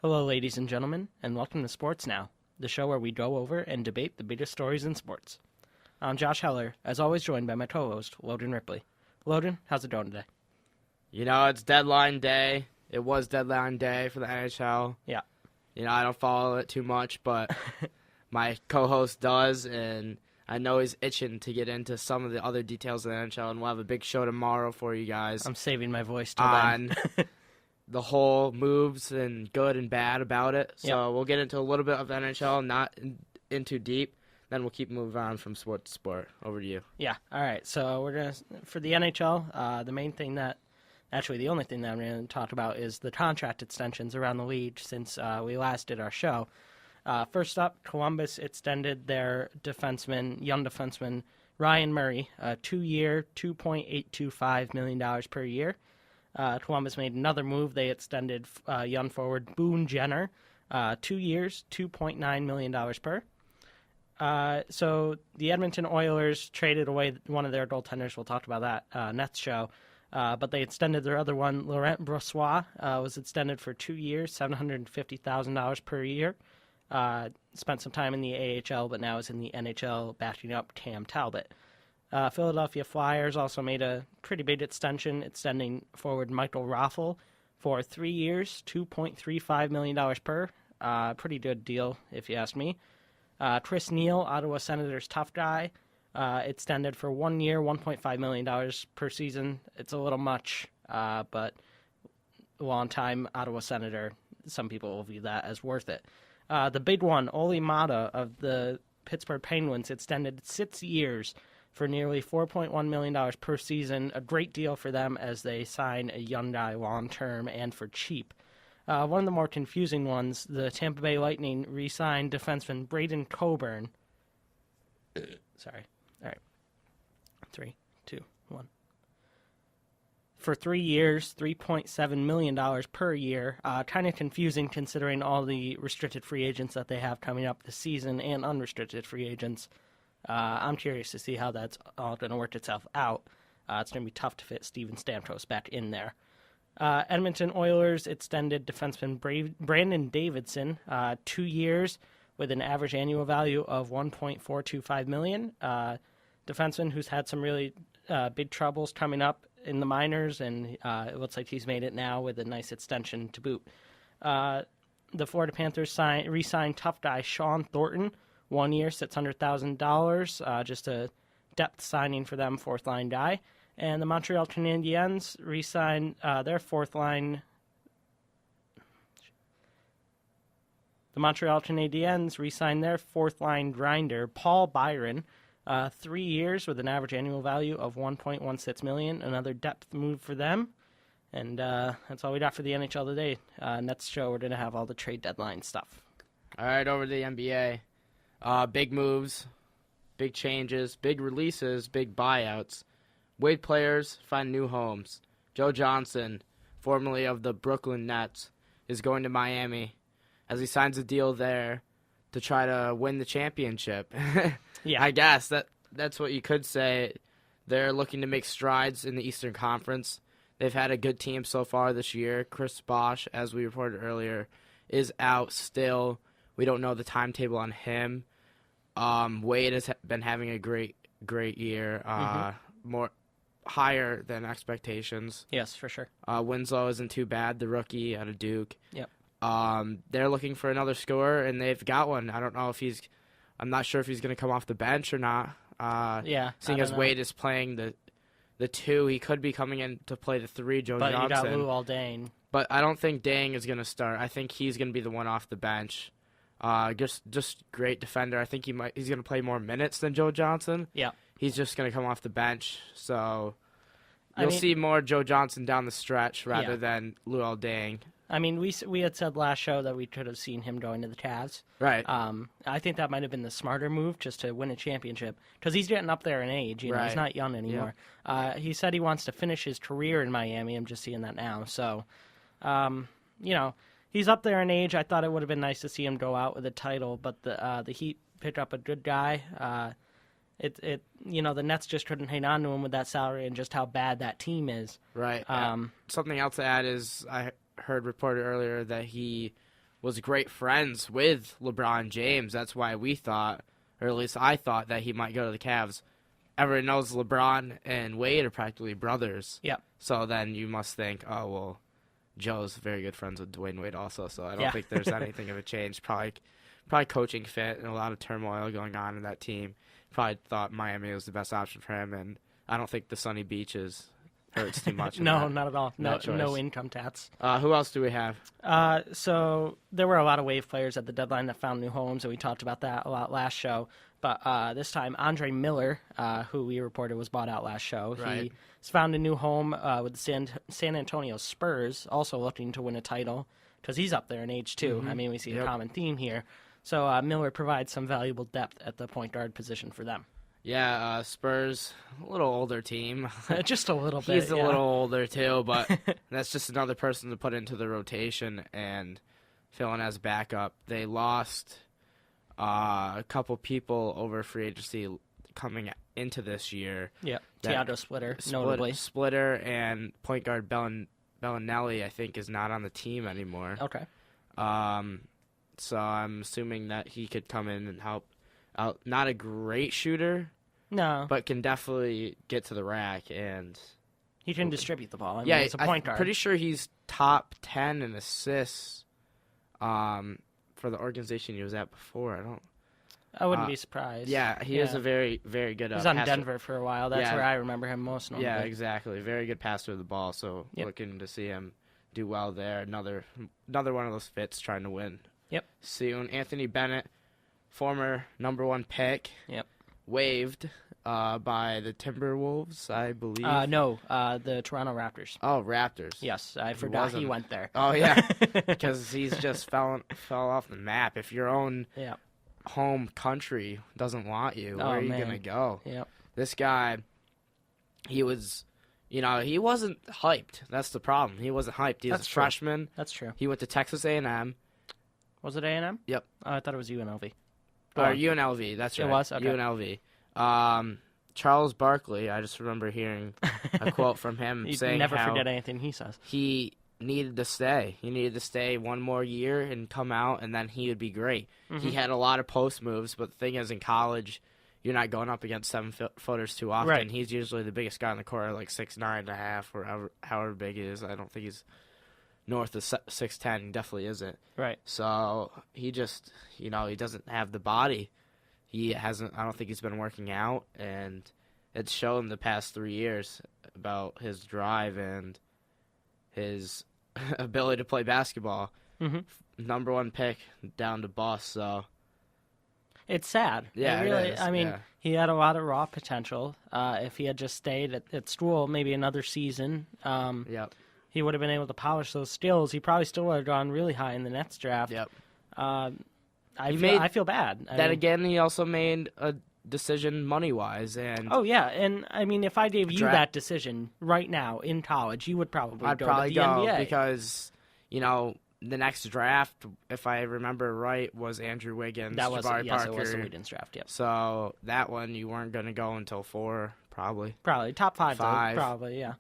Hello, ladies and gentlemen, and welcome to Sports Now, the show where we go over and debate the biggest stories in sports. I'm Josh Heller, as always joined by my co-host, Logan Ripley. Logan, how's it going today? It's deadline day. It was deadline day for the NHL. Yeah. I don't follow it too much, but my co-host does, and I know he's itching to get into some of the other details of the NHL, and we'll have a big show tomorrow for you guys. I'm saving my voice till on then. the whole moves and good and bad about it. So We'll get into a little bit of NHL, not in too deep. Then we'll keep moving on from sport to sport. Over to you. Yeah, all right. So we're going to, for the NHL, the only thing that I'm going to talk about is the contract extensions around the league since we last did our show. First up, Columbus extended their young defenseman, Ryan Murray, a 2-year, $2.825 million per year. Columbus made another move. They extended young forward Boone Jenner, 2 years, $2.9 million per. So the Edmonton Oilers traded away one of their goaltenders. We'll talk about that next show. But they extended their other one. Laurent Brossoit was extended for 2 years, $750,000 per year. Spent some time in the AHL, but now is in the NHL backing up Cam Talbot. Philadelphia Flyers also made a pretty big extension, extending forward Michael Raffl for 3 years, $2.35 million per. Pretty good deal, if you ask me. Chris Neal, Ottawa Senators tough guy, extended for 1 year, $1.5 million per season. It's a little much, but long-time Ottawa Senator, some people will view that as worth it. The big one, Olli Maatta of the Pittsburgh Penguins, extended 6 years for nearly $4.1 million per season. A great deal for them as they sign a young guy long-term and for cheap. One of the more confusing ones, the Tampa Bay Lightning re-signed defenseman Braden Coburn. Sorry. All right. 3, 2, 1. For 3 years, $3.7 million per year. Kind of confusing considering all the restricted free agents that they have coming up this season and unrestricted free agents. I'm curious to see how that's all going to work itself out. It's going to be tough to fit Steven Stamkos back in there. Edmonton Oilers extended defenseman Brandon Davidson 2 years with an average annual value of $1.425 million. Defenseman who's had some really big troubles coming up in the minors, and it looks like he's made it now with a nice extension to boot. The Florida Panthers re-signed tough guy Sean Thornton, 1 year, $600,000, just a depth signing for them, fourth line guy. And the Montreal Canadiens re-signed their fourth line. The Montreal Canadiens re-signed their fourth line grinder, Paul Byron, 3 years with an average annual value of $1.16 million. Another depth move for them. And that's all we got for the NHL today. Next show, we're going to have all the trade deadline stuff. All right, over to the NBA. Big moves, big changes, big releases, big buyouts. Waived players find new homes. Joe Johnson, formerly of the Brooklyn Nets, is going to Miami as he signs a deal there to try to win the championship. Yeah, I guess that's what you could say. They're looking to make strides in the Eastern Conference. They've had a good team so far this year. Chris Bosh, as we reported earlier, is out still. We don't know the timetable on him. Wade has been having a great year. More higher than expectations. Yes, for sure. Winslow isn't too bad, the rookie out of Duke. Yep. They're looking for another scorer, and they've got one. I'm not sure if he's going to come off the bench or not. Seeing as Wade is playing the 2, he could be coming in to play the 3, Joe Johnson. But you got Lou Aldane. But I don't think Dang is going to start. I think he's going to be the one off the bench. Just great defender. I think he's going to play more minutes than Joe Johnson. Yeah. He's just going to come off the bench. So you'll see more Joe Johnson down the stretch rather than Lou Aldane. I mean, we had said last show that we could have seen him going to the Cavs. Right. I think that might have been the smarter move just to win a championship because he's getting up there in age. You know, he's not young anymore. Yeah. He said he wants to finish his career in Miami. I'm just seeing that now. So, he's up there in age. I thought it would have been nice to see him go out with a title, but the Heat picked up a good guy. The Nets just couldn't hang on to him with that salary and just how bad that team is. Right. Something else to add is I heard reported earlier that he was great friends with LeBron James. That's why we thought, or at least I thought, that he might go to the Cavs. Everyone knows LeBron and Wade are practically brothers. Yep. So then you must think, oh, well, Joe's very good friends with Dwayne Wade also, so I don't think there's anything of a change. Probably coaching fit and a lot of turmoil going on in that team. Probably thought Miami was the best option for him, and I don't think the sunny beaches hurts too much. No, not at all. No choice. income tax. Who else do we have? So there were a lot of wave players at the deadline that found new homes, and we talked about that a lot last show. But this time, Andre Miller, who we reported was bought out last show, Right. he's found a new home with the San Antonio Spurs, also looking to win a title because he's up there in age too. I mean, we see a common theme here. So Miller provides some valuable depth at the point guard position for them. Yeah, Spurs, a little older team. Just a little bit. He's a little older too, but that's just another person to put into the rotation and fill in as backup. They lost a couple people over free agency coming into this year. Yeah, Teandro Splitter, notably. Splitter and point guard Bellinelli, I think, is not on the team anymore. Okay. So I'm assuming that he could come in and help out. Not a great shooter, No, but can definitely get to the rack and he can distribute the ball. I mean, yeah, it's a point guard. I'm pretty sure he's top 10 in assists for the organization he was at before. I wouldn't be surprised. Yeah, he is a very, very good He was on passer. Denver for a while. That's Yeah. where I remember him most notably. Yeah, exactly. Very good passer of the ball, so Yep. looking to see him do well there. Another one of those fits trying to win. Yep. Soon. Anthony Bennett, former number 1 pick. Yep. Waived by the Timberwolves, I believe. No, the Toronto Raptors. Oh, Raptors. Yes, I forgot he wasn't. went there. Oh, yeah, because he's just fell off the map. If your own Yeah. home country doesn't want you, where are you going to go? Yep. This guy, he was, he wasn't hyped. That's the problem. He wasn't hyped. He was That's a true. freshman. That's true. He went to Texas A&M. Was it A&M? Yep. Oh, I thought it was UNLV. Or UNLV, that's right. It was? Okay. UNLV. Charles Barkley, I just remember hearing a quote from him You saying never how forget anything he says. he needed to stay. He needed to stay one more year and come out, and then he would be great. He had a lot of post moves, but the thing is, in college, you're not going up against 7-footers too often. Right. He's usually the biggest guy on the court, like 6'9.5", or however big he is. I don't think he's north of 6'10". He definitely isn't. Right. So he just, he doesn't have the body. He hasn't. I don't think he's been working out, and it's shown the past 3 years about his drive and his ability to play basketball. Mm-hmm. Number 1 pick down to bust. So It's sad. Yeah, it it really. is, I mean, yeah. he had a lot of raw potential. If he had just stayed at school maybe another season, yep, he would have been able to polish those skills. He probably still would have gone really high in the Nets draft. yep. I feel bad. I mean, Again, he also made a decision money wise, and Oh yeah, and I mean, if I gave you Dra- that decision right now in college, you would probably I'd go probably to the go NBA because the next draft, if I remember right, was Andrew Wiggins, that was Jabari yes, Parker. it was the Wiggins draft. Yep, So that one you weren't going to go until 4, probably. probably top 5. Five. Though, probably yeah.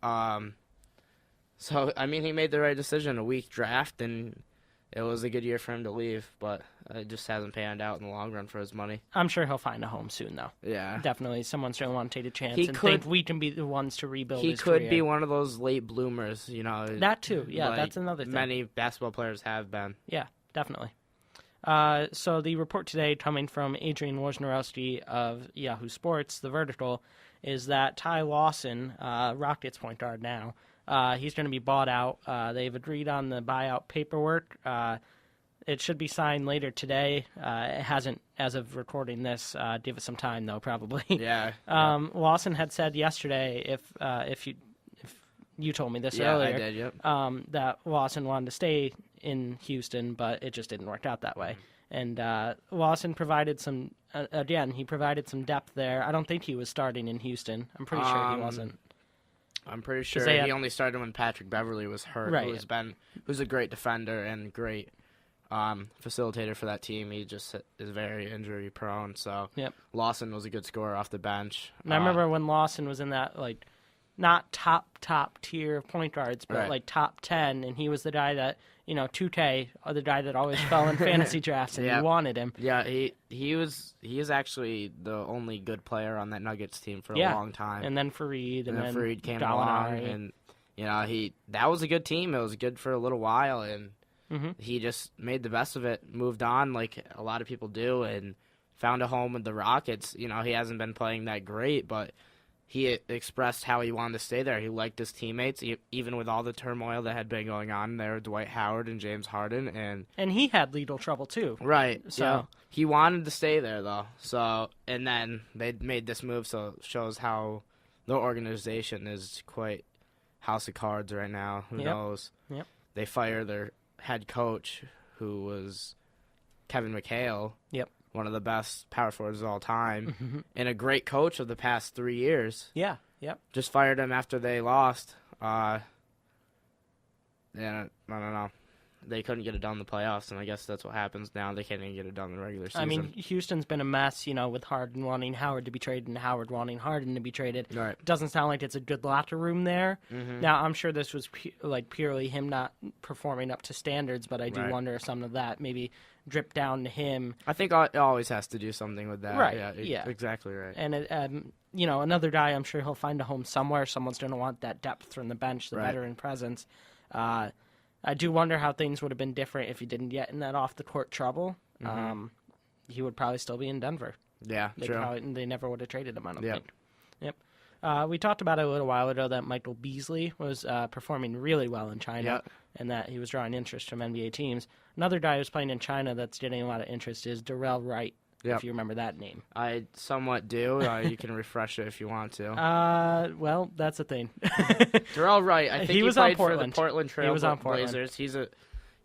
So I mean, he made the right decision. A weak draft, and it was a good year for him to leave, but it just hasn't panned out in the long run for his money. I'm sure he'll find a home soon, though. Yeah. Definitely, someone's going to want to take a chance He and could- think we can be the ones to rebuild. He his could career. be one of those late bloomers, That too, yeah. like That's another thing. Many basketball players have been. Yeah, definitely. So the report today, coming from Adrian Wojnarowski of Yahoo Sports, The Vertical, is that Ty Lawson, Rockets point guard now, he's going to be bought out. They've agreed on the buyout paperwork. It should be signed later today. It hasn't, as of recording this. Give it some time, though, probably. Yeah. Lawson had said yesterday, if you told me this Yeah, earlier, I did, yep. that Lawson wanted to stay in Houston, but it just didn't work out that way. And Lawson provided some, again, he provided some depth there. I don't think he was starting in Houston. I'm pretty sure he wasn't. I'm pretty sure they had- he only started when Patrick Beverly was hurt, Right, who's a great defender and great facilitator for that team. He just is very injury prone, so Yep. Lawson was a good scorer off the bench. And I remember when Lawson was in that, not top tier point guards, but Right. top 10, and he was the guy that Tute, the guy that always fell in fantasy drafts, and Yeah. you wanted him. Yeah, he is actually the only good player on that Nuggets team for a Yeah. long time. And then Fareed, And then Fareed came Gallinari. along, and that was a good team. It was good for a little while, and he just made the best of it, moved on like a lot of people do, and found a home with the Rockets. He hasn't been playing that great, but he expressed how he wanted to stay there. He liked his teammates, even with all the turmoil that had been going on there with Dwight Howard and James Harden. And he had legal trouble, too. Right. So yeah. He wanted to stay there, though. So, and then they made this move, so it shows how the organization is quite house of cards right now. Who knows? Yep. They fire their head coach, who was Kevin McHale. Yep. One of the best power forwards of all time, and a great coach of the past 3 years. Yeah, yep. Just fired him after they lost. Yeah, I don't know. They couldn't get it done in the playoffs, and I guess that's what happens now. They can't even get it done in the regular season. I mean, Houston's been a mess, with Harden wanting Howard to be traded and Howard wanting Harden to be traded. Right. It doesn't sound like it's a good locker room there. Now, I'm sure this was purely him not performing up to standards, but I do wonder if some of that maybe dripped down to him. I think it always has to do something with that. Right, Yeah. Exactly right. And, another guy, I'm sure he'll find a home somewhere. Someone's going to want that depth from the bench, the veteran presence. I do wonder how things would have been different if he didn't get in that off-the-court trouble. He would probably still be in Denver. Yeah, true. They never would have traded him, I don't think. Yep. We talked about it a little while ago that Michael Beasley was performing really well in China and that he was drawing interest from NBA teams. Another guy who's playing in China that's getting a lot of interest is Darrell Wright, if you remember that name. I somewhat do. You can refresh it if you want to. Well, that's the thing. Darrell Wright, I think he was played on Portland. for the Portland Trail He was on Portland. Blazers.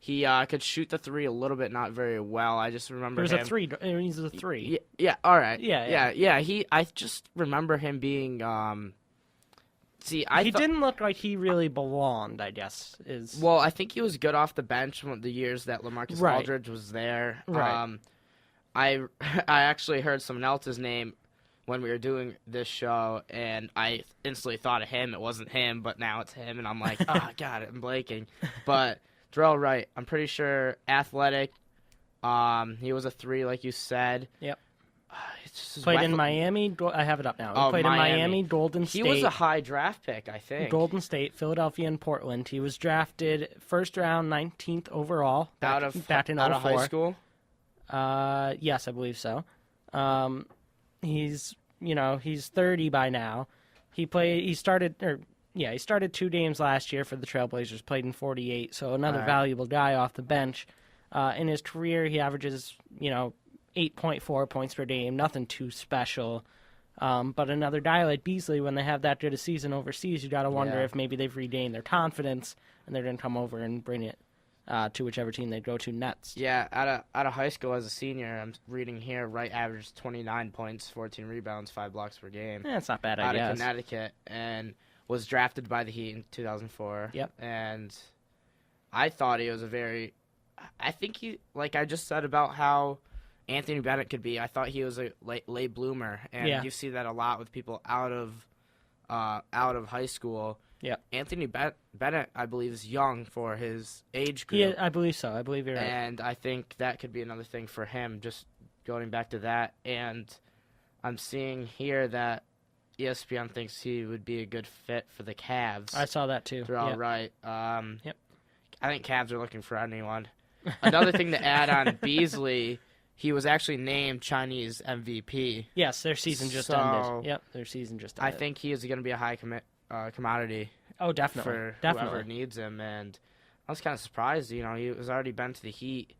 He could shoot the three a little bit, not very well. I just remember He's him. He's a three. Yeah, all right. Yeah. I just remember him being. He didn't look like he really belonged, I guess. Well, I think he was good off the bench the years that LaMarcus Aldridge was there. Right. I actually heard someone else's name when we were doing this show, and I instantly thought of him. It wasn't him, but now it's him, and I'm like, oh, God, I'm blanking. But Darrell Wright, I'm pretty sure athletic. He was a three, like you said. Yep. Played in Miami. I have it up now. He played in Miami, Golden State. He was a high draft pick, I think. Golden State, Philadelphia, and Portland. He was drafted first round, 19th overall. Back in 04. Out of high school? Yes, I believe so. He's 30 by now. He started 2 games last year for the Trailblazers, played in 48, so another valuable guy off the bench. In his career, he averages, 8.4 points per game, nothing too special. But another guy like Beasley, when they have that good a season overseas, you got to wonder if maybe they've regained their confidence and they're going to come over and bring it to whichever team they go to next. Yeah, out of high school as a senior, I'm reading here, Wright averaged 29 points, 14 rebounds, 5 blocks per game. That's not bad, I guess. Out guess. of Connecticut, and was drafted by the Heat in 2004. Yep. And I thought he was I think he, like I just said about how Anthony Bennett could be, I thought he was a late bloomer, and you see that a lot with people out of high school. Yeah, Anthony Bennett, I believe, is young for his age group. Yeah, I believe so. I believe you're right. And I think that could be another thing for him, just going back to that. And I'm seeing here that ESPN thinks he would be a good fit for the Cavs. I saw that too. They're all right. Yep. I think Cavs are looking for anyone. Another thing to add on Beasley, he was actually named Chinese MVP. Yes, their season just ended. Yep, their season just ended. I think he is going to be a high commodity. Oh, definitely. For definitely. whoever needs him. And I was kind of surprised. He was already been to the Heat.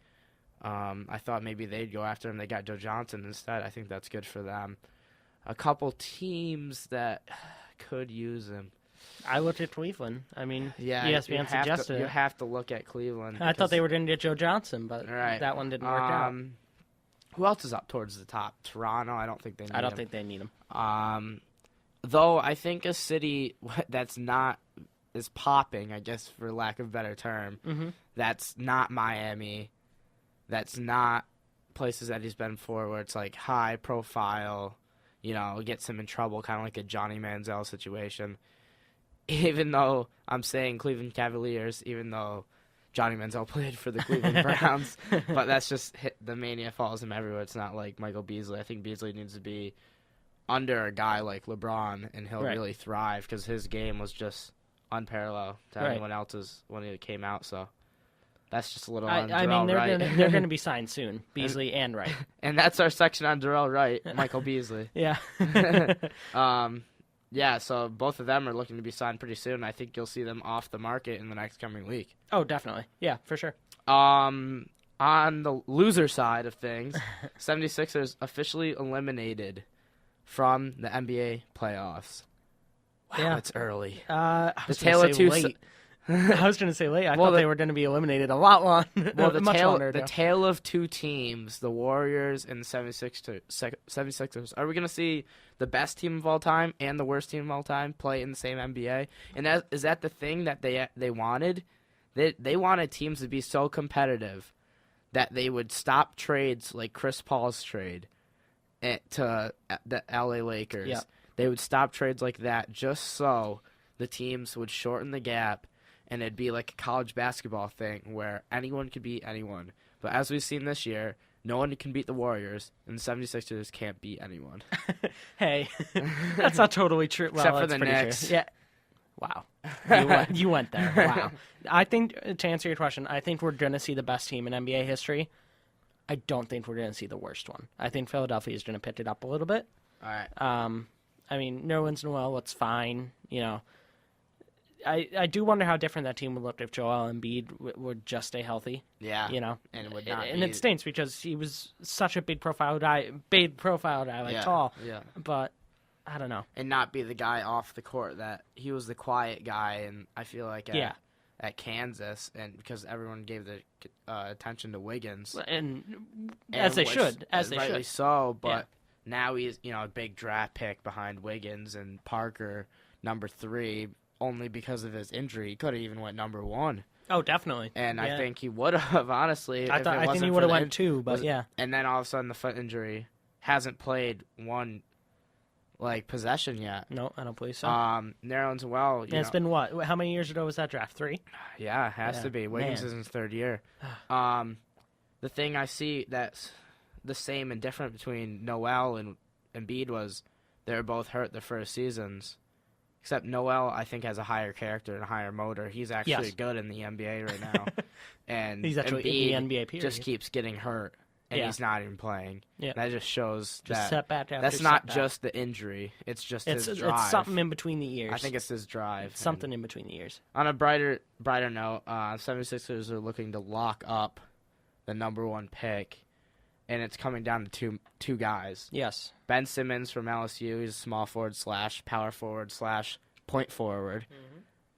I thought maybe they'd go after him. They got Joe Johnson instead. I think that's good for them. A couple teams that could use him. I looked at Cleveland. I mean, yeah, ESPN suggested it. You have to look at Cleveland. I thought they were going to get Joe Johnson, but that one didn't work out. Who else is up towards the top? Toronto. I don't think they need him. I don't think they need him. Though I think a city that's not is popping, I guess for lack of a better term, that's not Miami, that's not places that he's been for where it's like high profile, gets him in trouble, kind of like a Johnny Manziel situation. Even though I'm saying Cleveland Cavaliers, even though Johnny Manziel played for the Cleveland Browns, but that's just the mania follows him everywhere. It's not like Michael Beasley. I think Beasley needs to be under a guy like LeBron, and he'll really thrive because his game was just unparalleled to anyone else's when he came out. So that's just a little on I Darrell mean, Wright. they're going to be signed soon, Beasley and Wright. And that's our section on Darrell Wright, Michael Beasley. Yeah. Yeah, so both of them are looking to be signed pretty soon. I think you'll see them off the market in the next coming week. Oh, definitely. Yeah, for sure. On the loser side of things, 76ers officially eliminated from the NBA playoffs. Wow, Yeah. it's early. The tale of two late. I was going to say late. I thought they were going to be eliminated a lot long. Well, the tale of two teams, the Warriors and the 76ers. Are we going to see the best team of all time and the worst team of all time play in the same NBA? And is that the thing that they wanted? They wanted teams to be so competitive that they would stop trades like Chris Paul's trade to the LA Lakers. Yeah. They would stop trades like that just so the teams would shorten the gap, and it'd be like a college basketball thing where anyone could beat anyone. But as we've seen this year, no one can beat the Warriors, and the 76ers can't beat anyone. Hey, that's not totally true. Well, Except for that's the pretty Knicks. True. Yeah. Wow. You went there. Wow. I think, to answer your question, I think we're going to see the best team in NBA history. I don't think we're going to see the worst one. I think Philadelphia is going to pick it up a little bit. All right. I mean, Nerlens Noel, it's fine. You know, I do wonder how different that team would look if Joel Embiid would just stay healthy. Yeah. You know, and it would not. And it stinks because he was such a big profile guy, like tall. Yeah. But I don't know. And not be the guy off the court that he was the quiet guy, and I feel like at Kansas, and because everyone gave the attention to Wiggins, and as they should, rightly so. But now he's a big draft pick behind Wiggins and Parker, number 3, only because of his injury. He could have even went number 1. Oh, definitely. And I think he would have, honestly. I think he would have went 2, but yeah. And then all of a sudden the foot injury hasn't played one possession yet. No, I don't believe so. Nerlens Noel. It's been what? How many years ago was that draft? 3? Yeah, it has to be. Wiggins is in his 3rd year. The thing I see that's the same and different between Noel and Embiid was they were both hurt the first seasons. Except Noel, I think, has a higher character and a higher motor. He's actually good in the NBA right now. And he's actually Embiid in the NBA period. Just keeps getting hurt, and he's not even playing. Yeah. That just shows just that setback after that's not just the injury. It's just his drive. It's something in between the ears. I think it's his drive. It's something in between the ears. On a brighter note, 76ers are looking to lock up the number 1 pick, and it's coming down to two guys. Yes. Ben Simmons from LSU. He's a small forward / power forward / point forward.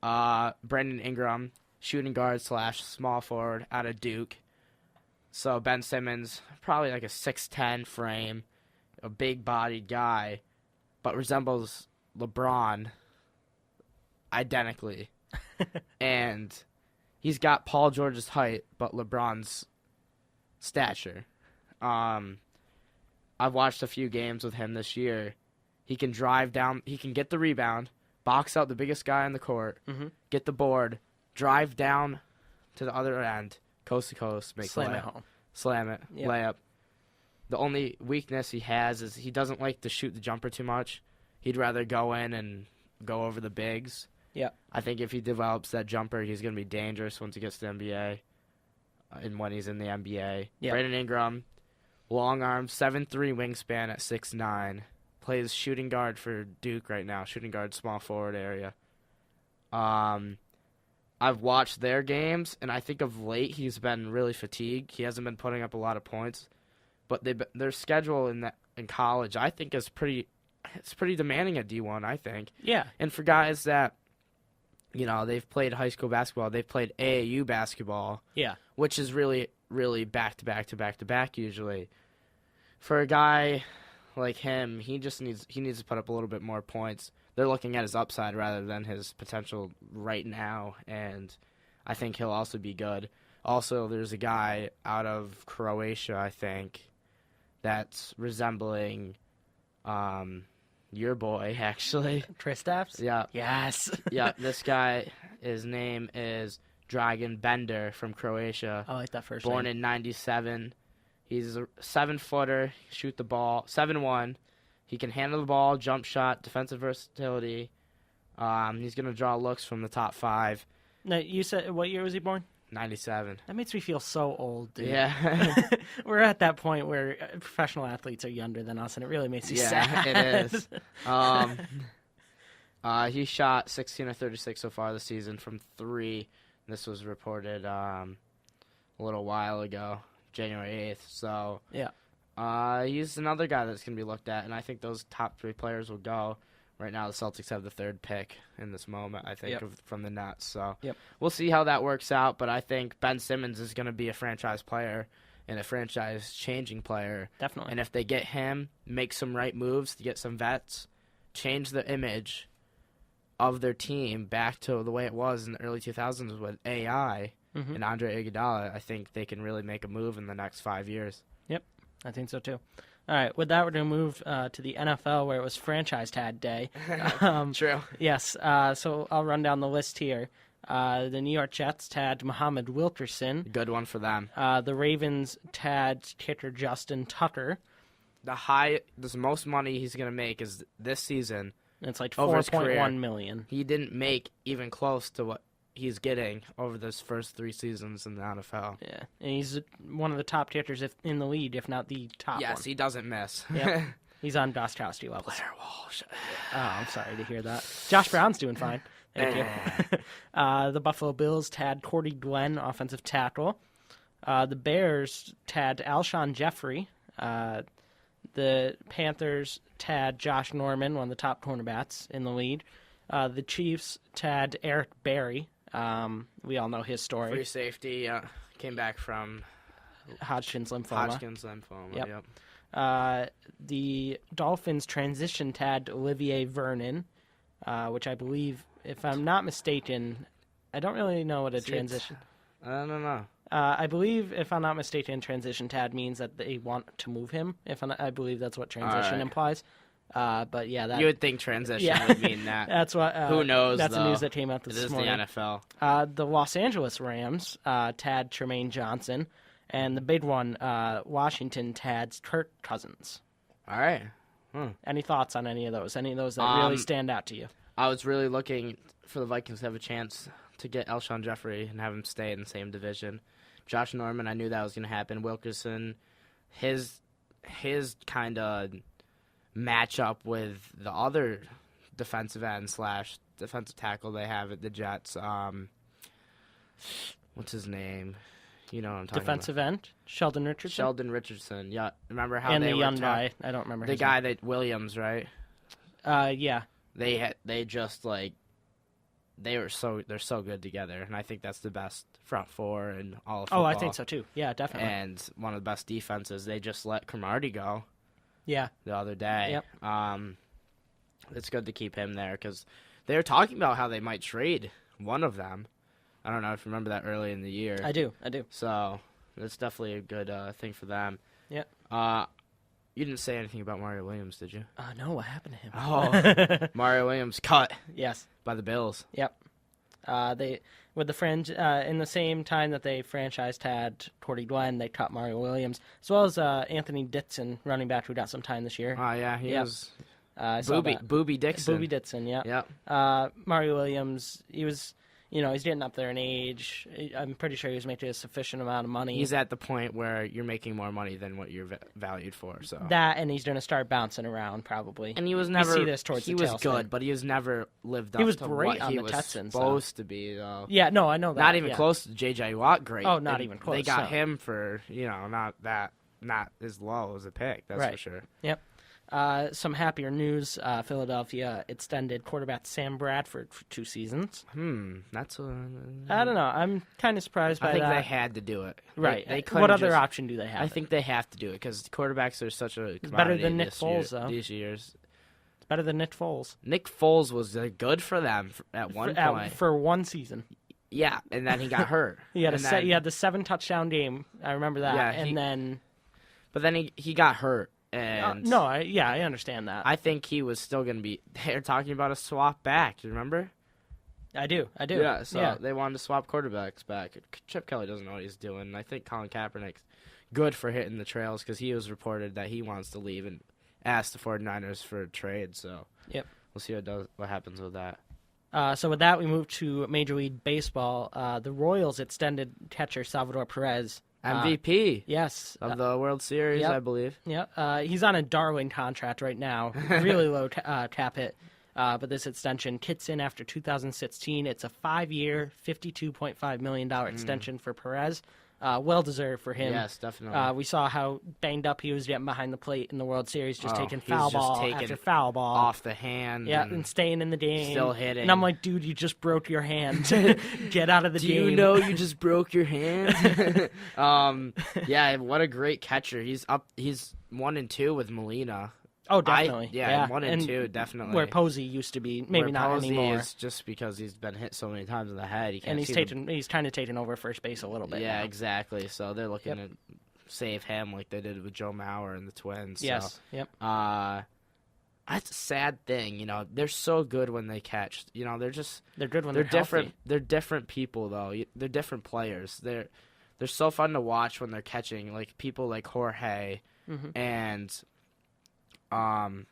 Mm-hmm. Brandon Ingram, shooting guard / small forward out of Duke. So Ben Simmons, probably like a 6'10" frame, a big-bodied guy, but resembles LeBron identically. And he's got Paul George's height, but LeBron's stature. I've watched a few games with him this year. He can drive down. He can get the rebound, box out the biggest guy on the court, get the board, drive down to the other end, coast to coast, make slam it home. Slam it, layup. The only weakness he has is he doesn't like to shoot the jumper too much. He'd rather go in and go over the bigs. Yeah. I think if he develops that jumper, he's going to be dangerous once he gets to the NBA and when he's in the NBA. Yeah. Brandon Ingram, long arm, 7'3" wingspan at 6'9". Plays shooting guard for Duke right now, shooting guard, small forward area. I've watched their games, and I think of late he's been really fatigued. He hasn't been putting up a lot of points, but their schedule in college I think is pretty demanding at D1. I think. Yeah. And for guys that, they've played high school basketball, they've played AAU basketball. Yeah. Which is really, really back to back to back to back usually. For a guy like him, he needs to put up a little bit more points. They're looking at his upside rather than his potential right now, and I think he'll also be good. Also, there's a guy out of Croatia, I think, that's resembling your boy, actually. Kristaps? Yeah. Yes. Yeah, this guy, his name is Dragon Bender from Croatia. I like that first Born name. in 97. He's a 7-footer, shoot the ball, 7'1". He can handle the ball, jump shot, defensive versatility. He's going to draw looks from the top 5. Now, you said, what year was he born? 97. That makes me feel so old, dude. Yeah. We're at that point where professional athletes are younger than us, and it really makes me sad. It is. He shot 16 or 36 so far this season from 3. This was reported a little while ago, January 8th. So yeah, he's another guy that's going to be looked at, and I think those top 3 players will go. Right now, the Celtics have the 3rd pick in this moment, I think, from the Nets. So we'll see how that works out, but I think Ben Simmons is going to be a franchise player and a franchise-changing player. Definitely. And if they get him, make some right moves to get some vets, change the image of their team back to the way it was in the early 2000s with AI and Andre Iguodala, I think they can really make a move in the next 5 years. Yep, I think so too. All right, with that, we're going to move to the NFL, where it was Franchise Tag Day. True. Yes, so I'll run down the list here. The New York Jets tagged Muhammad Wilkerson. Good one for them. The Ravens tagged kicker Justin Tucker. The most money he's going to make is this season. It's like over his $4.1 million. He didn't make even close to what he's getting over those first 3 seasons in the NFL. Yeah, and he's one of the top kickers in the league, if not the top one. Yes, he doesn't miss. Yep. He's on Gostkowski levels. Blair Walsh. Oh, I'm sorry to hear that. Josh Brown's doing fine. Thank you. The Buffalo Bills tagged Cordy Glenn, offensive tackle. The Bears tagged Alshon Jeffrey. The Panthers tagged Josh Norman, one of the top cornerbacks in the league. The Chiefs tagged Eric Berry. We all know his story. Free safety, came back from Hodgkin's lymphoma. Yep. The Dolphins transition tagged Olivier Vernon, which I believe, if I'm not mistaken, I don't really know what a transition. I don't know. I believe, if I'm not mistaken, transition tag means that they want to move him. I believe that's what transition implies. But yeah, you would think transition would mean that. That's what. Who knows? That's the news that came out this morning. It is the NFL. The Los Angeles Rams tagged Tremaine Johnson, and the big one, Washington tagged Kirk Cousins. All right. Any thoughts on any of those? Any of those that really stand out to you? I was really looking for the Vikings to have a chance to get Alshon Jeffrey and have him stay in the same division. Josh Norman, I knew that was going to happen. Wilkerson, his kind of matchup with the other defensive end / defensive tackle they have at the Jets. What's his name? You know what I'm talking Defensive end? Sheldon Richardson? Sheldon Richardson, yeah. Remember how and they the were young guy. I don't remember the his guy name. that Williams, right? Yeah. They just like they're so good together, and I think that's the best front four in all of football. Oh, I think so too. Yeah, definitely. And one of the best defenses. They just let Cromartie go. Yeah. The other day. Yep. It's good to keep him there because they were talking about how they might trade one of them. I don't know if you remember that early in the year. I do. So that's definitely a good thing for them. Yeah. You didn't say anything about Mario Williams, did you? No, what happened to him? Oh, Mario Williams cut. Yes. By the Bills. Yep. They with the in the same time that they franchise tagged Cordy Glenn, they cut Mario Williams, as well as Anthony Dixon, running back who got some time this year. Oh yeah, he was. Booby Dixon. Booby Dixon, yeah. Yep. Mario Williams, he was. He's getting up there in age. I'm pretty sure he was making a sufficient amount of money. He's at the point where you're making more money than what you're valued for. So that, and he's going to start bouncing around probably. And he was never. We see this towards he the was tail good, end. but he was never lived up. He was to great what on he the was Texans. supposed to be, though. Yeah, no, I know that. Not even close to J.J. Watt. Great. Oh, not even close. They got him for not as low as a pick. That's for sure. Yep. Some happier news. Philadelphia extended quarterback Sam Bradford for 2 seasons. That's I don't know. I'm kind of surprised by that. I think they had to do it. Right. They what other option do they have? I think they have to do it because quarterbacks are such a commodity better than Nick Foles, though. These years. It's better than Nick Foles. Nick Foles was good for them at one point. For 1 season. Yeah, and then he got hurt. He had the 7-touchdown game. I remember that. Yeah, But then he got hurt. And I understand that. I think he was still going to be. They're talking about a swap back. Do you remember? I do. Yeah, so they wanted to swap quarterbacks back. Chip Kelly doesn't know what he's doing. And I think Colin Kaepernick's good for hitting the trails because he was reported that he wants to leave and asked the 49ers for a trade. So we'll see what happens with that. So with that, we move to Major League Baseball. The Royals extended catcher Salvador Perez. MVP yes. of the World Series, I believe. Yeah, he's on a darling contract right now. Really low cap hit. But this extension kicks in after 2016. It's a 5-year, $52.5 million extension for Perez. Well-deserved for him. Yes, definitely. We saw how banged up he was getting behind the plate in the World Series, just taking foul ball after foul ball. Off the hand. Yeah, and staying in the game. Still hitting. And I'm like, dude, you just broke your hand. Get out of the game. Do you know you just broke your hand? Yeah, what a great catcher. He's 1-2 with Molina. Oh, definitely. 1 and 2, definitely. Where Posey used to be, maybe not anymore. Is just because he's been hit so many times in the head. And he's kind of taken over first base a little bit. Yeah, now. Exactly. So they're looking to save him like they did with Joe Mauer and the Twins. Yes. So, yep. That's a sad thing. They're so good when they catch. They're good when they're different. Healthy. They're different people though. They're different players. They're so fun to watch when they're catching. Like people like Jorge and.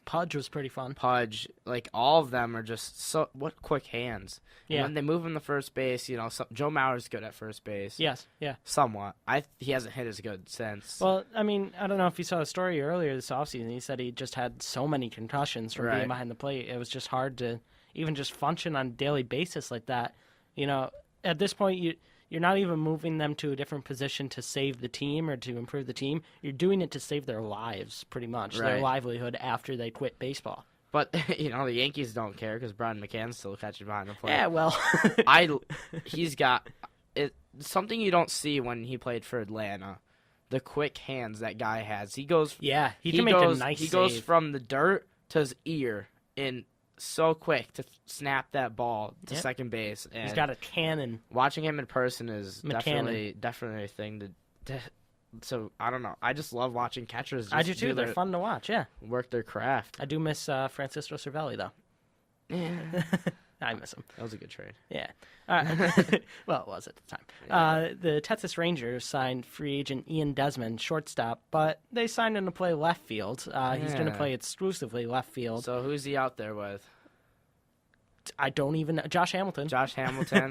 Pudge was pretty fun. Pudge, like all of them are just what quick hands. Yeah. And when they move him to first base, Joe Mauer's good at first base. Yes, yeah. Somewhat. He hasn't hit as good since. Well, I mean, I don't know if you saw the story earlier this offseason. He said he just had so many concussions from being behind the plate. It was just hard to even just function on a daily basis like that. At this point, you're not even moving them to a different position to save the team or to improve the team. You're doing it to save their lives, pretty much, their livelihood after they quit baseball. But, the Yankees don't care because Brian McCann's still catching behind the plate. Yeah, well. He's got something you don't see when he played for Atlanta. The quick hands that guy has. He goes. Yeah, he can make a nice He save. goes from the dirt to his ear in so quick to snap that ball to second base. And he's got a cannon. Watching him in person is definitely a thing to. So I don't know. I just love watching catchers. I do too. They're fun to watch. Yeah, work their craft. I do miss Francisco Cervelli though. Yeah. I miss him. That was a good trade. Yeah. Well, it was at the time. Yeah. The Texas Rangers signed free agent Ian Desmond, shortstop, but they signed him to play left field. He's going to play exclusively left field. So who's he out there with? I don't even know. Josh Hamilton.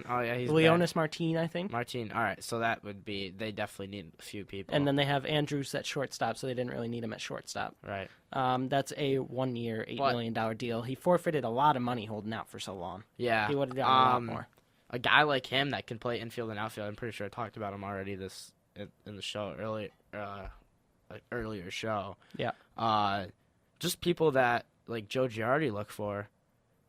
Oh, yeah, he's Leonis Martin, I think. Martin. All right, so that would be – they definitely need a few people. And then they have Andrews at shortstop, so they didn't really need him at shortstop. Right. That's a 1-year, $8 million deal. He forfeited a lot of money holding out for so long. Yeah. He would have gotten a lot more. A guy like him that can play infield and outfield, I'm pretty sure I talked about him already in the show earlier show. Yeah. Just people that like Joe Girardi look for.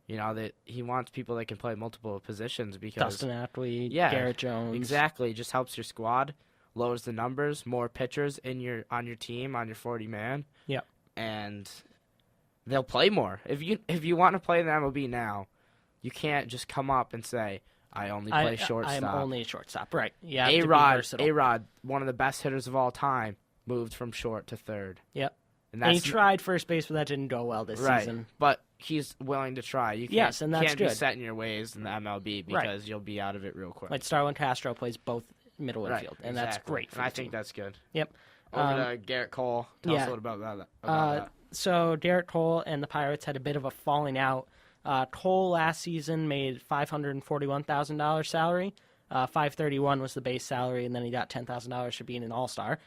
That he wants people that can play multiple positions because Dustin Ackley, Garrett Jones. Exactly. It just helps your squad, lowers the numbers, more pitchers on your team, on your 40-man. Yeah. And they'll play more. If you want to play in the MLB now, you can't just come up and say, I only play shortstop. I'm only a shortstop. Right. Yeah. A-Rod, one of the best hitters of all time, moved from short to third. Yep. And he tried first base, but that didn't go well this season. But he's willing to try. You can't be set in your ways in the MLB because you'll be out of it real quick. Like Starlin Castro plays both middle infield, and that's great for I think that's good. Yep. Over to Garrett Cole. Tell us a little about that. So Garrett Cole and the Pirates had a bit of a falling out. Cole last season made $541,000 salary. $531 was the base salary, and then he got $10,000 for being an all-star.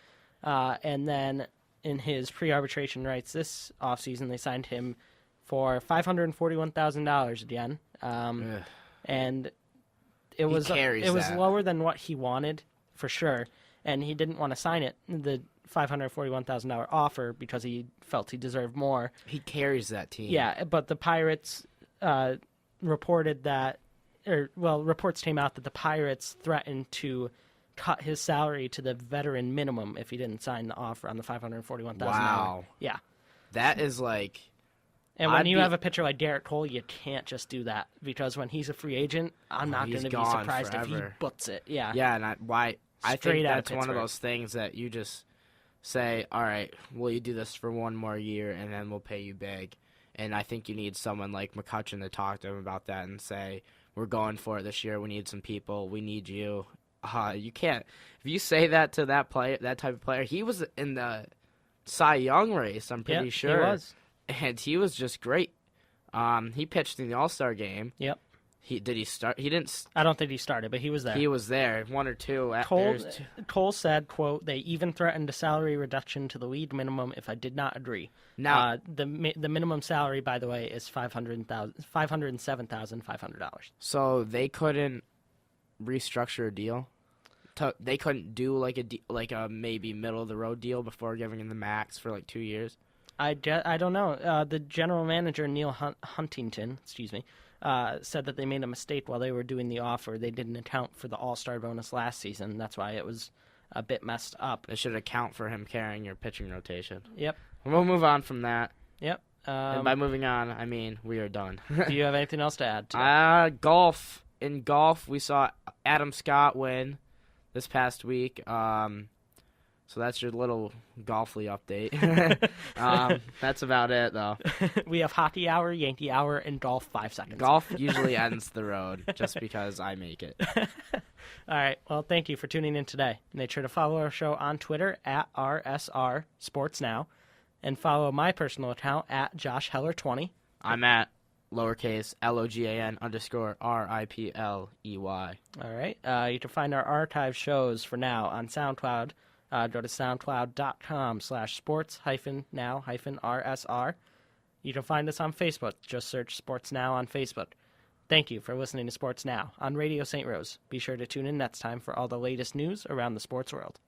And then in his pre-arbitration rights this offseason, they signed him for $541,000 again. And it was lower than what he wanted, for sure. And he didn't want to sign it, the $541,000 offer, because he felt he deserved more. He carries that team. Yeah, but the Pirates reported that, reports came out that the Pirates threatened to cut his salary to the veteran minimum if he didn't sign the offer on the $541,000. Wow. Yeah. That is like... And when you have a pitcher like Garrett Cole, you can't just do that, because when he's a free agent, I'm not going to be surprised forever. if he butts it. Yeah. Yeah, and I think that's one of those things that you just say, all right, will you do this for one more year, and then we'll pay you big. And I think you need someone like McCutchen to talk to him about that and say, we're going for it this year. We need some people. We need you. You can't. If you say that to that type of player, he was in the Cy Young race, I'm pretty sure. He was. And he was just great. He pitched in the All-Star game. Yep. Did he start? He didn't. I don't think he started, but he was there. He was there, 1 or 2. Cole said, quote, "They even threatened a salary reduction to the league minimum if I did not agree." Now, the minimum salary, by the way, is $507,500. So they couldn't restructure a deal. They couldn't do like a maybe middle of the road deal before giving him the max for like 2 years. I don't know. The general manager Neil Huntington, said that they made a mistake while they were doing the offer. They didn't account for the All-Star bonus last season. That's why it was a bit messed up. They should account for him carrying your pitching rotation. Yep. We'll move on from that. Yep. And by moving on, I mean we are done. Do you have anything else to add to that? Golf. In golf, we saw Adam Scott win this past week. So that's your little golfly update. That's about it, though. We have hockey hour, Yankee hour, and golf 5 seconds. Golf usually ends the road just because I make it. All right. Well, thank you for tuning in today. Make sure to follow our show on Twitter at RSR Sports Now, and follow my personal account at JoshHeller20. I'm at lowercase LOGAN_RIPLEY. All right. You can find our archive shows for now on SoundCloud. Go to soundcloud.com/sports-now-RSR. You can find us on Facebook. Just search Sports Now on Facebook. Thank you for listening to Sports Now on Radio St. Rose. Be sure to tune in next time for all the latest news around the sports world.